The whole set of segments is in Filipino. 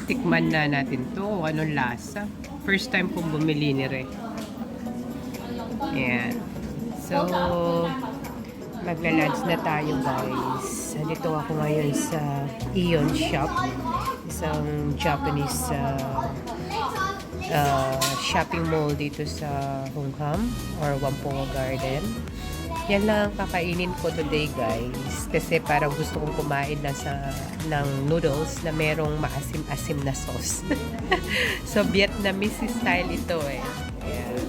Tikman na natin to. Anong lasa? First time kong bumili ni Re. Ayan. So, magla-lunch na tayo guys. Dito ako ngayon sa Aeon Shop. Isang Japanese shopping mall dito sa Hongham or Whampoa Garden. Yan lang ang kakainin ko today guys. Kasi parang gusto kong kumain ng noodles na merong maasim-asim na sauce. So Vietnamese style ito eh. Ayan.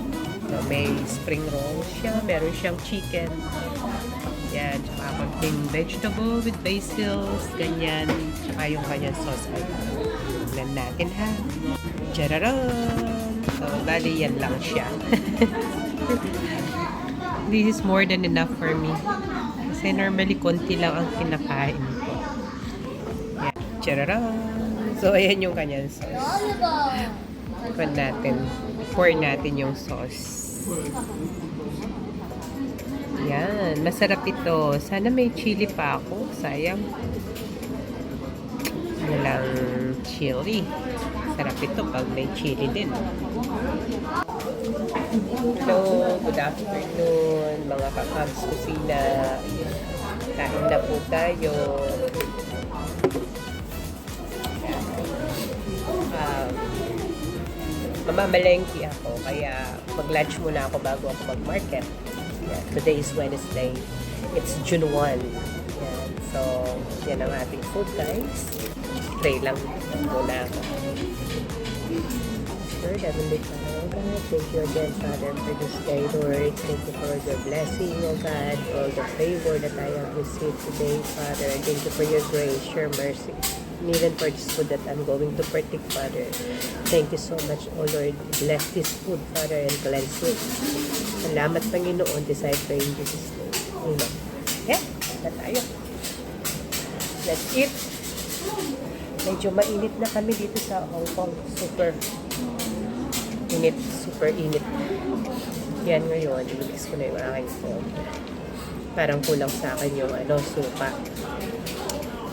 So may spring roll siya. Meron siyang chicken. Yan. Tsaka konting vegetable with basils. Ganyan. Tsaka yung kanyang sauce. Tignan natin ha. Tchararan! So bali yan lang siya. This is more than enough for me. Kasi normally, konti lang ang kinakain ko. Yan. Tchararan! So, ayan yung kanyang sauce. Tikman natin. Pour natin yung sauce. Yan. Masarap ito. Sana may chili pa ako. Sayang. Walang chili. Sarap ito pag may chili din. Hello, good afternoon mga kakabs kusina. Kain na po tayo. Mamamalengke ako kaya mag-lunch muna ako bago ako mag-market. Yeah, today is Wednesday. It's June 1. Yeah, so, yan ang ating food guys. Pray lang muna ako. Lord, Heavenly Father, oh God, thank you again, Father, for this day, Lord. Thank you for the blessing, oh God, all the favor that I have received today, Father. Thank you for your grace, your mercy, and even for this food that I'm going to partake, Father. Thank you so much, oh Lord. Bless this food, Father, and cleanse it. Salamat, Panginoon. This I pray in Jesus' name. Amen. Yeah, na tayo. Let's eat. Medyo mainit na kami dito sa Hong Kong. Super init, super init. Yan ngayon, i-mix ko na yung aking food. Parang kulang sa akin yung suka.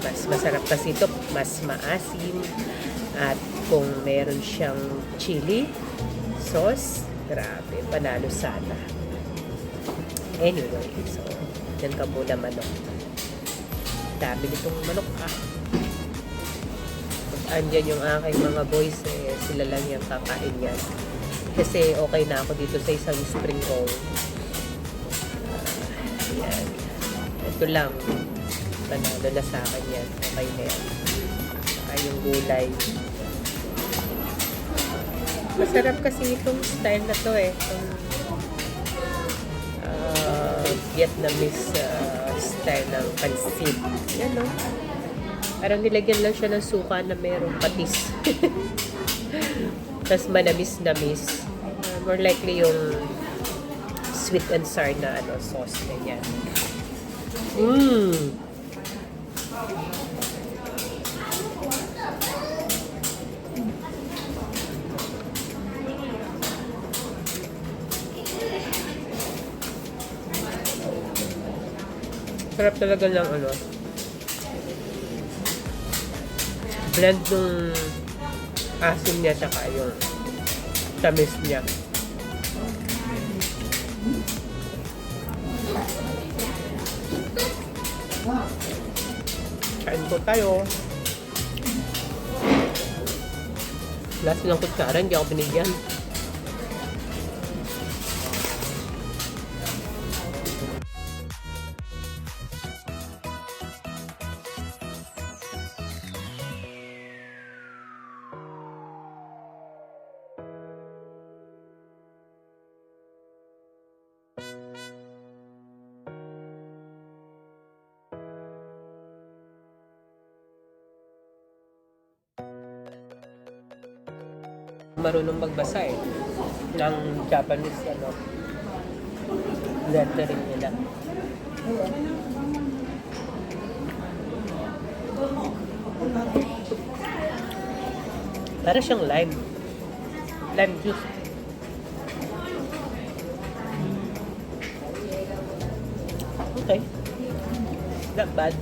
Mas masarap kasi ito, mas maasim. At kung meron siyang chili sauce, grabe, panalo sana. Anyway, so, yan ka muna manok. Dami nitong manok andyan yung aking mga boys sila lang yung kakain yan. Kasi okay na ako dito sa isang spring roll. Yan. Ito lang. Panalo na sa akin yan. Okay na yan. Saka yung gulay. Masarap kasi itong style na to eh. Itong Vietnamese style ng pansit. Yan no? Parang nilagyan lang siya ng suka na merong patis. Tapos manamis-namis. More likely yung sweet and sour na sauce. Ganyan. Sarap talaga ng blend ng asin niya tsaka yung tamis niya. Kain po tayo. Last ng kutsara, hindi ako binigyan. Marunong magbasa ng Japanese lettering nila. Para siyang lime juice. Okay, not bad.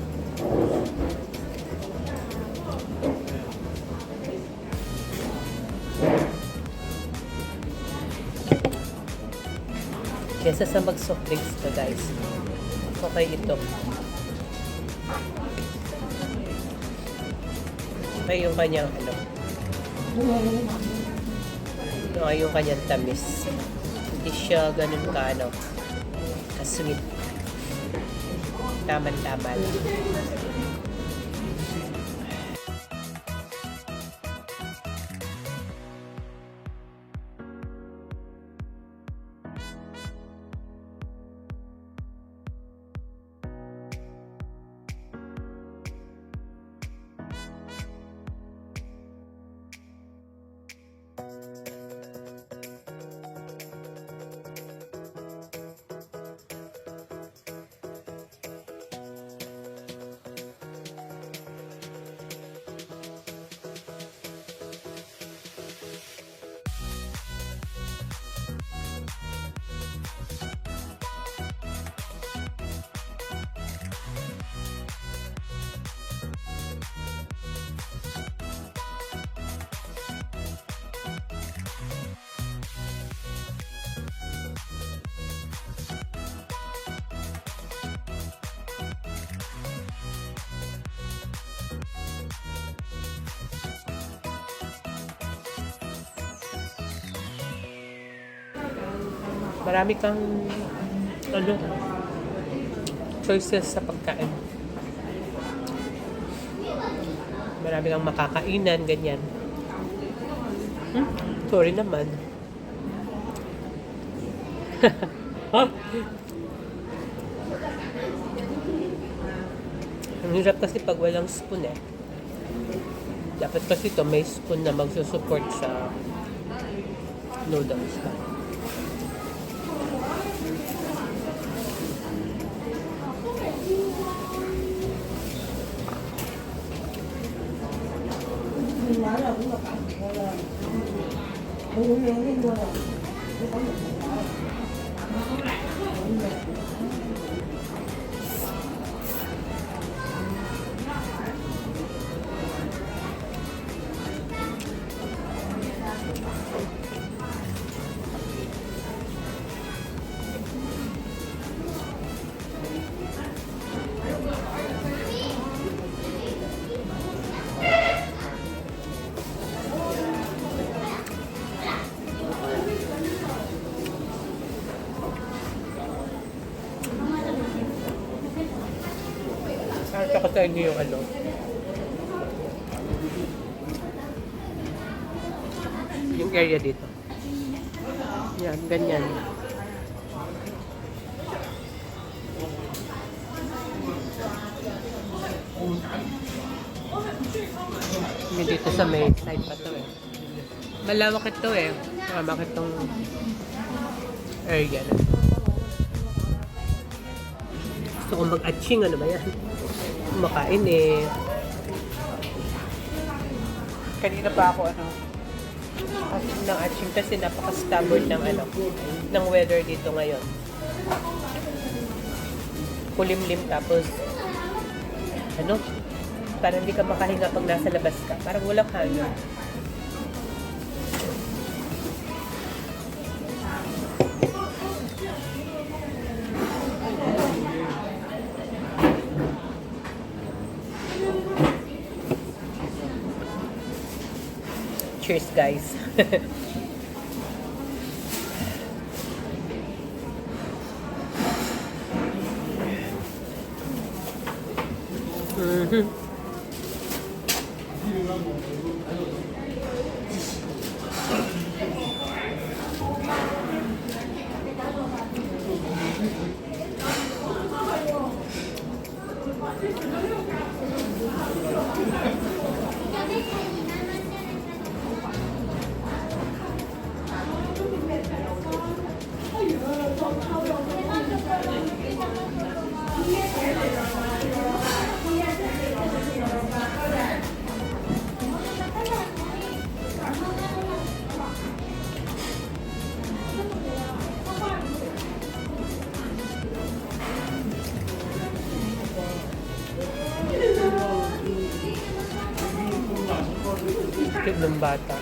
Kesa sa mag-soft drinks ka, guys. Okay ito. Okay yung kanyang ano. Okay yung kanyang tamis. Hindi siya ganun ka ano. Ka-sweet. Tama-tama lang. Marami kang ano, choices sa pagkain. Marami kang makakainan, ganyan. Sorry naman. Ang hirap kasi pag walang spoon eh. Dapat kasi ito may spoon na magsusupport sa noodles. Saka sa inyo yung ano. Yung area dito. Yan, ganyan. Yung dito sa may side pa to eh. Malawak ito eh. Malawak itong area na. Gusto kong mag-atching, ano ba yan? Kumakain eh. Kanina pa ako ano, atching ng atching kasi napaka-stubborn ng ano, ng weather dito ngayon. Kulimlim tapos ano, parang hindi ka makahinga pag nasa labas ka. Parang walang hangin. Cheers, guys. Cute ng bata.